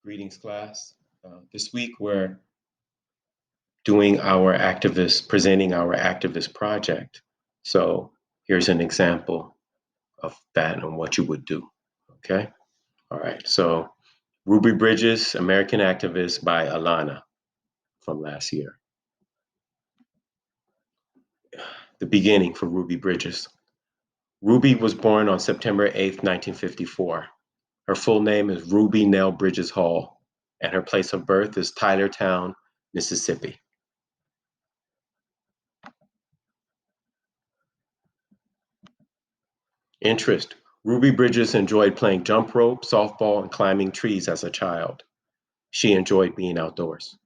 Greetings, class. This week we're doing presenting our activist project. So here's an example of that and what you would do. Okay. All right. So Ruby Bridges, American Activist by Alana from last year. The beginning for Ruby Bridges. Ruby was born on September 8th, 1954. Her full name is Ruby Nell Bridges Hall, and her place of birth is Tylertown, Mississippi. Interest. Ruby Bridges enjoyed playing jump rope, softball, and climbing trees as a child. She enjoyed being outdoors.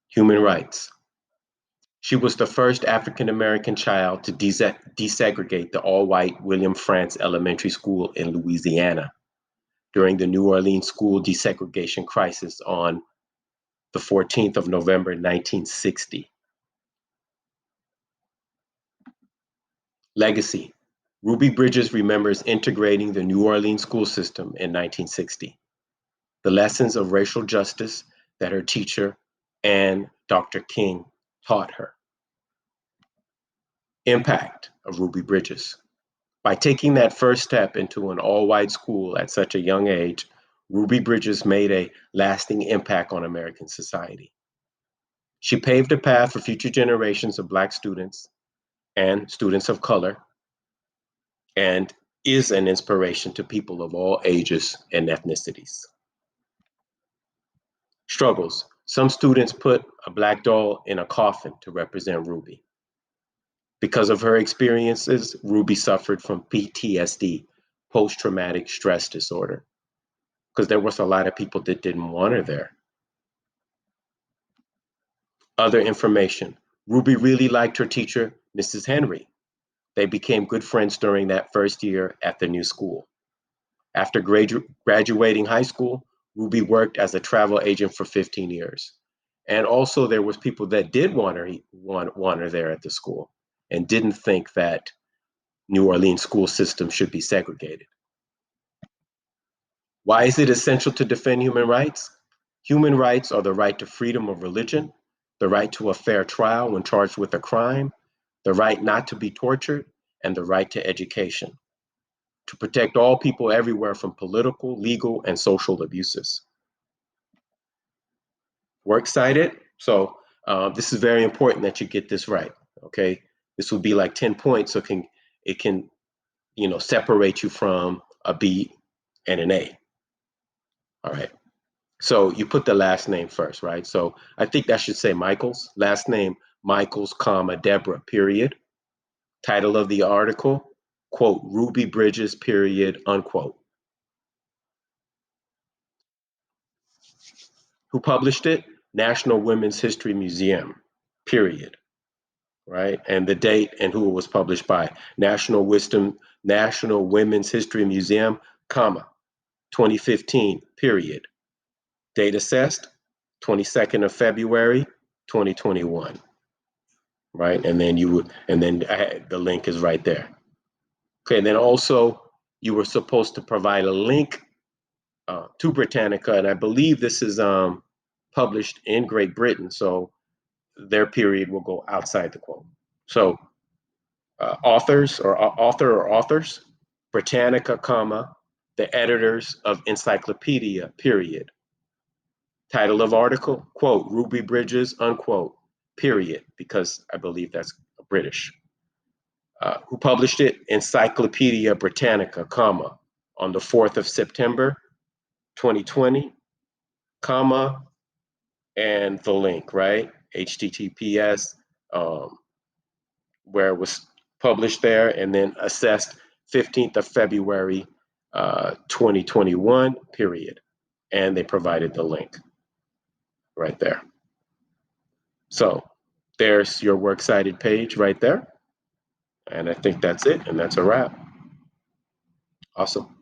Human rights. She was the first African American child to desegregate the all-white William Frantz Elementary School in Louisiana during the New Orleans school desegregation crisis on the 14th of November, 1960. Legacy. Ruby Bridges remembers integrating the New Orleans school system in 1960. The lessons of racial justice that her teacher and Dr. King taught her. Impact of Ruby Bridges. By taking that first step into an all-white school at such a young age, Ruby Bridges made a lasting impact on American society. She paved a path for future generations of Black students and students of color, and is an inspiration to people of all ages and ethnicities. Struggles. Some students put a Black doll in a coffin to represent Ruby. Because of her experiences, Ruby suffered from PTSD, post-traumatic stress disorder, because there was a lot of people that didn't want her there. Other information. Ruby really liked her teacher, Mrs. Henry. They became good friends during that first year at the new school. After graduating high school, Ruby worked as a travel agent for 15 years. And also there was people that did want her there at the school and didn't think that New Orleans school system should be segregated. Why is it essential to defend human rights? Human rights are the right to freedom of religion, the right to a fair trial when charged with a crime, the right not to be tortured, and the right to education, to protect all people everywhere from political, legal, and social abuses. Works cited. So this is very important that you get this right. Okay, this would be like 10 points, so it can separate you from a B and an A. All right. So you put the last name first, right? So I think that should say Michaels. Last name Michaels, comma Deborah. Period. Title of the article, quote, Ruby Bridges, period, unquote. Who published it? National Women's History Museum, period. Right? And the date and who it was published by. National Women's History Museum, comma, 2015, period. Date assessed, 22nd of February, 2021. Right? And then the link is right there. Okay, and then also you were supposed to provide a link to Britannica, and I believe this is published in Great Britain, so their period will go outside the quote. So author or authors, Britannica, comma, the editors of Encyclopedia, period. Title of article, quote, Ruby Bridges, unquote, period, because I believe that's British. Who published it? Encyclopedia Britannica, comma, on the 4th of September, 2020, comma, and the link, right? HTTPS, where it was published there, and then assessed 15th of February, 2021, period. And they provided the link right there. So there's your works cited page right there. And I think that's it, and that's a wrap. Awesome.